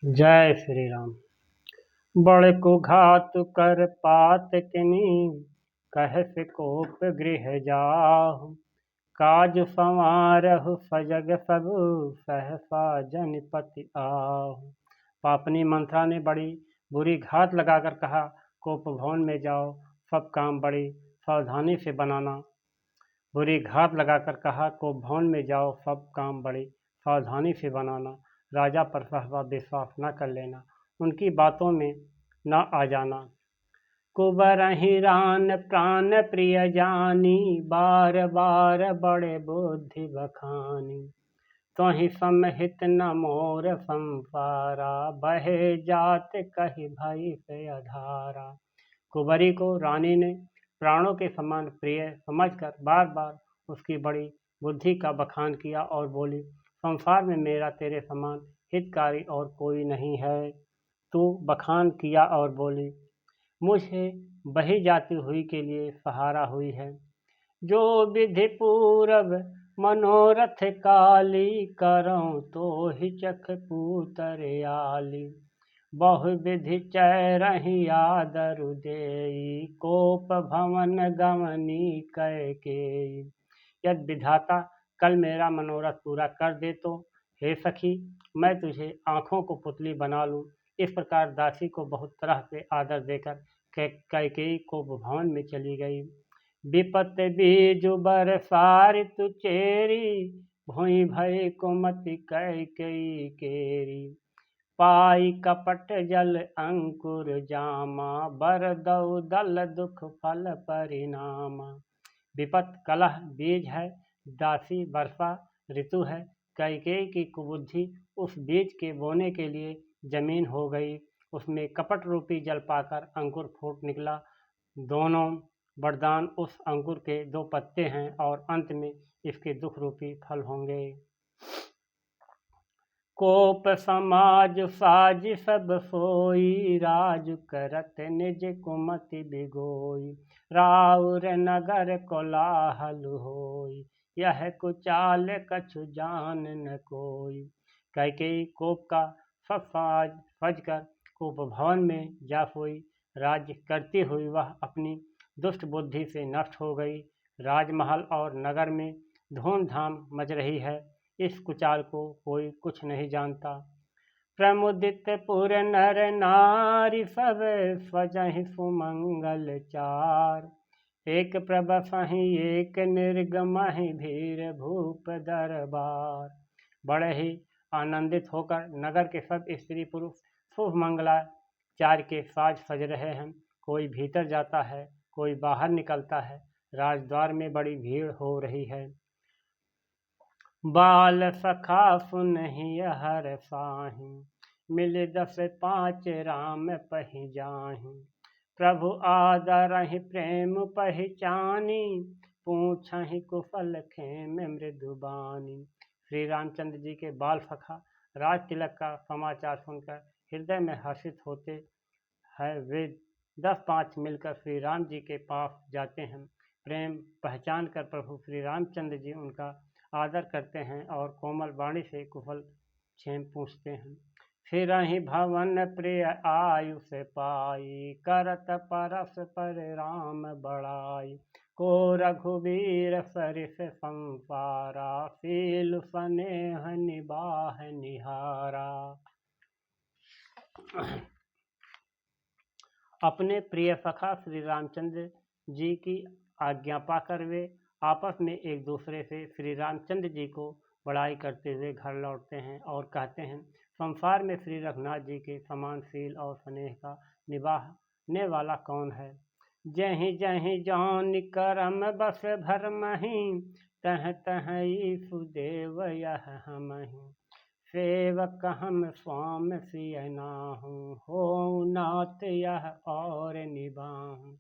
जय श्री राम। बड़ को घात कर पात किनी, कह से कोप गृह जाहु। काज संवारहु सजग सब, सहसा जनपति आहु। पापनी मंत्रा ने बड़ी बुरी घात लगाकर कहा, कोप भवन में जाओ, सब काम बड़ी सावधानी से बनाना। बुरी घात लगाकर कहा, कोप भवन में जाओ, सब काम बड़ी सावधानी से बनाना। राजा पर सहसा विश्वास न कर लेना, उनकी बातों में न आ जाना। कुबरहि रान प्राण प्रिय जानी, बार बार बड़े बुद्धि बखानी। तोहि समहित न मोर संसारा, बहे जात कहि भई से अधारा। कुबरी को रानी ने प्राणों के समान प्रिय समझकर बार बार उसकी बड़ी बुद्धि का बखान किया और बोली, संसार में मेरा तेरे समान हितकारी और कोई नहीं है। तू बखान किया और बोली, मुझे बही जाती हुई के लिए सहारा हुई है। जो विधि पूरब मनोरथ काली, करऊं तो ही चख पूतर आली। बहु विधि चरहि आदरु देई, कोप भवन गमनी कैकेयी। यदि विधाता कल मेरा मनोरथ पूरा कर दे तो हे सखी, मैं तुझे आँखों को पुतली बना लूँ। इस प्रकार दासी को बहुत तरह से आदर देकर कैकेयी कोप भवन में चली गई। विपत बीज बरसारि तु चेरी, भुई भय कुमति कैकेयी केरी। पाई कपट जल अंकुर जामा, बरदउ दल दुख फल परिणामा। विपत कलह बीज है, दासी वर्षा ऋतु है। कैकेयी की कुबुद्धि उस बीज के बोने के लिए जमीन हो गई। उसमें कपट रूपी जल पाकर अंकुर फूट निकला। दोनों वरदान उस अंकुर के दो पत्ते हैं और अंत में इसके दुख रूपी फल होंगे। कोप समाज साज सब सोई, राज करत निज कुमति बिगोई। राउर नगर कोलाहल होई, यह कुचाल कछु जान न कोई। कैकेयी कोप का सब साज सजकर कोप भवन में जा सोई। राज्य करती हुई वह अपनी दुष्ट बुद्धि से नष्ट हो गई। राजमहल और नगर में धूमधाम मच रही है। इस कुचाल को कोई कुछ नहीं जानता। प्रमुदित पुर नर नारी, सब स्वजहि सुमंगल चार। एक प्रबसहि एक निर्गमहि, भीर भूप दरबार। बड़े ही आनंदित होकर नगर के सब स्त्री पुरुष शुभ मंगलाचार के साज सज रहे हैं। कोई भीतर जाता है, कोई बाहर निकलता है। राजद्वार में बड़ी भीड़ हो रही है। बाल सखा सुनहि हर साहि, मिल दस पाँच राम पहि जाहि। प्रभु आदरहि प्रेम पहचानी, पूछहि कुशल खेम मृदुबानी। श्री रामचंद्र जी के बाल सखा राज तिलक का समाचार सुनकर हृदय में हर्षित होते हैं। वे 10-5 मिलकर श्री राम जी के पास जाते हैं। प्रेम पहचान कर प्रभु श्री रामचंद्र जी उनका आदर करते हैं और कोमल वाणी से कुशल क्षेम पूछते हैं। फिरहि भवन प्रिय आयुष पाई, करत परस पर राम बड़ाई। को रघुवीर सरिस संसारा, सील स्नेह निबाह निहारा। अपने प्रिय सखा श्री रामचंद्र जी की आज्ञा पाकर वे आपस में एक दूसरे से श्री रामचंद्र जी को बड़ाई करते हुए घर लौटते हैं और कहते हैं, संसार में श्री रघुनाथ जी के समान शील और स्नेह का निभाने वाला कौन है। जहीं जहीं जौन करम बस भरमहि, तह तह ईसुदेव यह हमहि। सेवक हम स्वाम सिय नाहु, हो नाथ यह और निभाहु।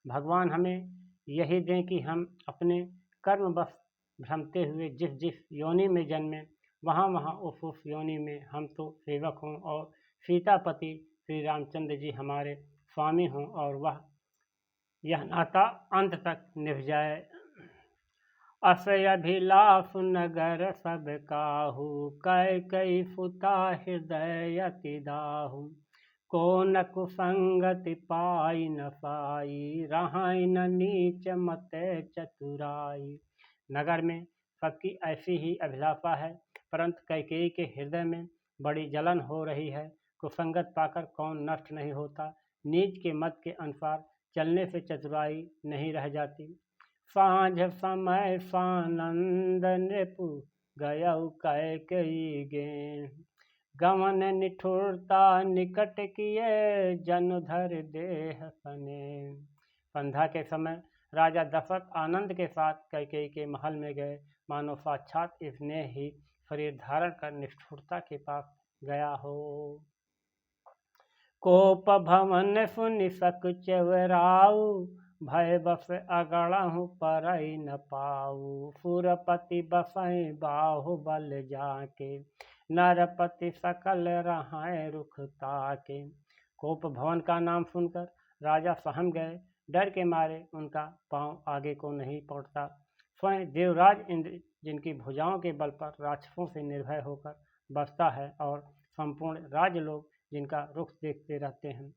भगवान हमें यही दें कि हम अपने कर्म बस भ्रमते हुए जिस जिस योनि में जन्में, वहाँ वहाँ उस योनि में हम तो सेवक हों और सीतापति श्री रामचंद्र जी हमारे स्वामी हों और वह यह नाता अंत तक निभ जाए। अस अभिलाष नगर सब काहू, कैकई सुता हृदय अति दाहू। को न कुसंगति पाई न पाई, रहाई न नीच मत चतुराई। नगर में सबकी ऐसी ही अभिलाषा है, परंतु कैकेयी के हृदय में बड़ी जलन हो रही है। कुसंगत पाकर कौन नष्ट नहीं होता, नीच के मत के अनुसार चलने से चतुराई नहीं रह जाती। सांझ समय सानंद नृपु, गयउ कैकेयी गें। गमन निठुरता निकट किए, जनुधर देह सने। संध्या के समय राजा दशरथ आनंद के साथ कैकेयी के महल में गए, मानो साक्षात इसने ही शरीर धारण कर निष्ठुरता के पास गया हो। कोप भवन सुनि सक चेवराऊ, भय बस अगड़हु परई न पाऊ। सुरपति बसई बाहुबल जाके, नरपति सकल रहाय रुख ताके। कोप भवन का नाम सुनकर राजा सहम गए, डर के मारे उनका पांव आगे को नहीं पड़ता। स्वयं देवराज इंद्र, जिनकी भुजाओं के बल पर राक्षसों से निर्भय होकर बसता है, और संपूर्ण राजलोक जिनका रुख देखते रहते हैं।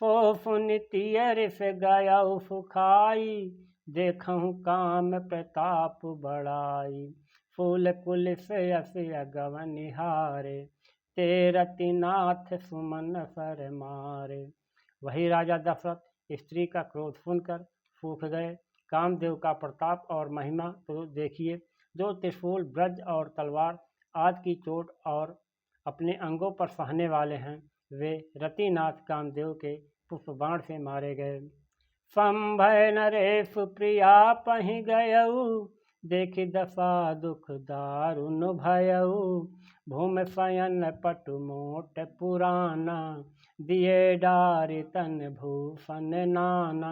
सो सुनितियर से गया सुखाई, देखहु काम प्रताप बढ़ाई। फूल कुल से असिय गवन निहारे, तेरति नाथ सुमन सर मारे। वही राजा दशरथ स्त्री का क्रोध सुनकर सूख गए। कामदेव का प्रताप और महिमा तो देखिए, जो त्रिशूल, ब्रज और तलवार आदि की चोट और अपने अंगों पर सहने वाले हैं, वे रतिनाथ कामदेव के पुष्प बाण से मारे गए। संभय नरेश प्रिया पहि गयऊ, देखि दशा दुख दारुण भयऊ। भूमि शयन पटु मोट पुराना, दिए डारि तन भूषण नाना।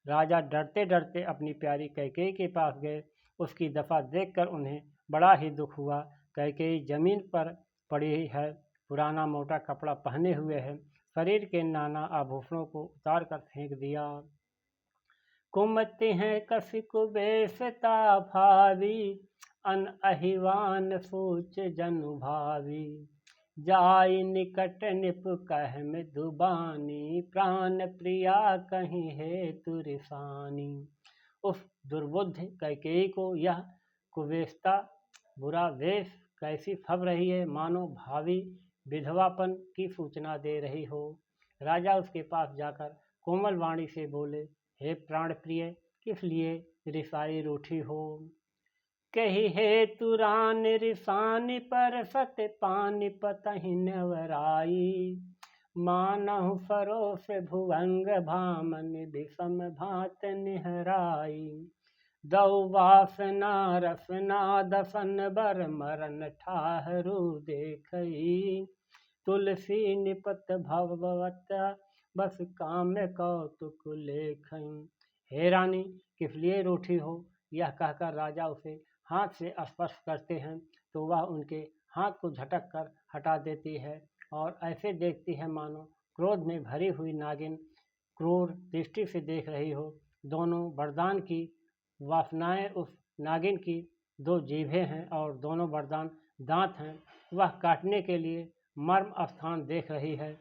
राजा डरते डरते अपनी प्यारी कैकेयी के पास गए। उसकी दशा देखकर उन्हें बड़ा ही दुख हुआ। कैकेयी जमीन पर पड़ी है, पुराना मोटा कपड़ा पहने हुए है, शरीर के नाना आभूषणों को उतार कर फेंक दिया। कुमति हैं कसी कुबेसता भावी, अन अहिवान सोच जनु भावी। जाई निकट निप कह मृदुबानी, प्राण प्रिया कहीं है तुरसानी। उस दुर्बुद्ध कैकेयी को यह कुबेसता, बुरा वेश कैसी फब रही है, मानो भावी विधवापन की सूचना दे रही हो। राजा उसके पास जाकर कोमल वाणी से बोले, हे प्राण प्रिय, किस लिए रिसाई रूठी हो। कही हे तुरान रिसानी, पर सत पानी पतहि नवराई। मानहु सरोस भुवंग भामन, विषम भात निहराई। दौ वासना रसना दसन बर, मरन ठाहरू देखई। तुलसी निपत भववत, बस काम कौतुक लेखई। हे रानी, किस लिए रूठी हो। यह कहकर राजा उसे हाथ से स्पर्श करते हैं, तो वह उनके हाथ को झटक कर हटा देती है, और ऐसे देखती है मानो क्रोध में भरी हुई नागिन क्रूर दृष्टि से देख रही हो। दोनों वरदान की वासनाएं उस नागिन की दो जीभें हैं, और दोनों वरदान दांत हैं। वह काटने के लिए मर्म स्थान देख रही है।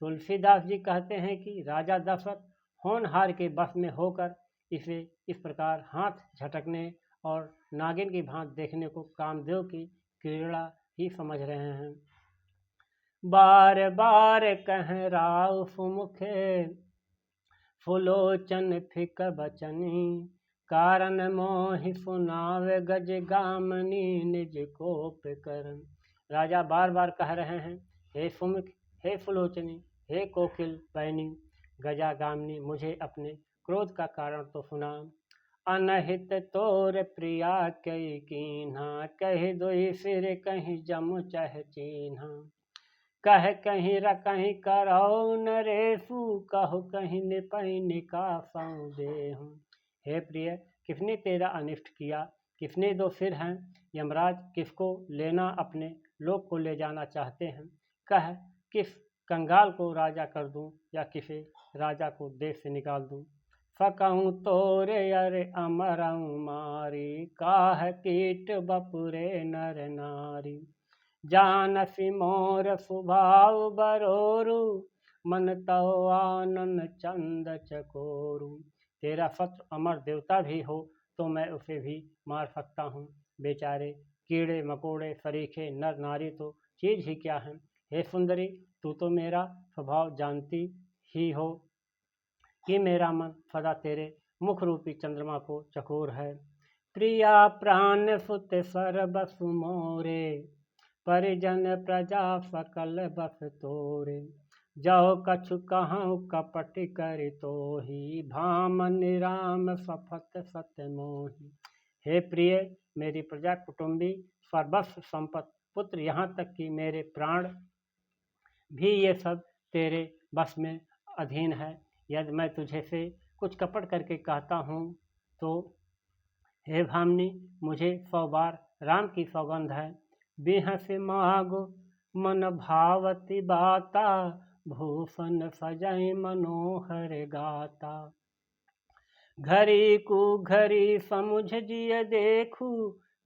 तुलसीदास जी कहते हैं कि राजा दशरथ होनहार के बस में होकर इसे इस प्रकार हाथ झटकने और नागिन की भांति देखने को कामदेव की क्रीड़ा ही समझ रहे हैं। बार बार कह राव सुमुखे, फुलोचन फिक बचनी। कारण मोहि सुनावे गज गामनी, निज कोप करन। राजा बार बार कह रहे हैं, हे सुमुख, हे फुलोचनी, हे कोकिल पैनी, गजा गामनी, मुझे अपने क्रोध का कारण तो सुना। अनहित तोर प्रिया कई कीन्हा, कह दोई सिर कहीं जम चह चीन्हा। कह कहीं रकहीं करौ नरेशु, कहु कहीं निपै निकासौ देहु। हे प्रिय, किसने तेरा अनिष्ट किया, किसने दो सिर हैं। यमराज किसको लेना अपने लोक को ले जाना चाहते हैं। कह, किस कंगाल को राजा कर दूं, या किसे राजा को देश से निकाल दूं। सकऊँ तोरे अरे अमरऊँ मारी, काह कीट बपुरे नर नारी। जानसी मोर स्वभाव बरोरु, मन तव आनन चंद चकोरु। तेरा शत्रु अमर देवता भी हो तो मैं उसे भी मार सकता हूँ। बेचारे कीड़े मकोड़े सरीखे नर नारी तो चीज ही क्या है। हे सुंदरी, तू तो मेरा स्वभाव जानती ही हो कि मेरा मन सदा तेरे मुख रूपी चंद्रमा को चकोर है। प्रिया प्राण सुत सर बसु मोरे, परिजन प्रजा सकल बस तोरे। जौ कछु कहूँ कपट कर तोहि, भामन राम सफत सत मोहि। हे प्रिय, मेरी प्रजा कुटुंबी सर्वस्व संपत्ति पुत्र यहाँ तक कि मेरे प्राण भी ये सब तेरे बस में अधीन है। यदि मैं तुझे से कुछ कपट करके कहता हूँ तो हे भामिनी, मुझे 100 बार राम की सौगंध है। बिहस मागो मन भावती बाता, भूषण सजय मनोहर गाता। घरी कु घरी समुझ जिय देखू,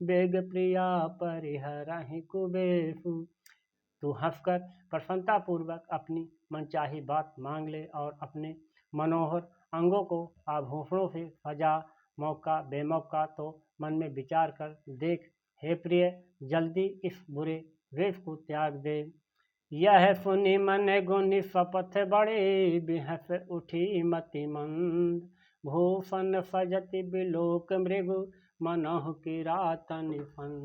बेग प्रिया परिहरहि कुबेसु। तू हंसकर प्रसन्नता पूर्वक अपनी मनचाही बात मांग ले और अपने मनोहर अंगों को आभूषणों से सजा। मौका बेमौका तो मन में विचार कर देख। हे प्रिय, जल्दी इस बुरे वेश को त्याग दे। यह सुनि मन गुनि शपथ बड़े, बिहस उठी मति मंद। भूषण सजति बिलोक मृगु, मनहु किरातन फंद।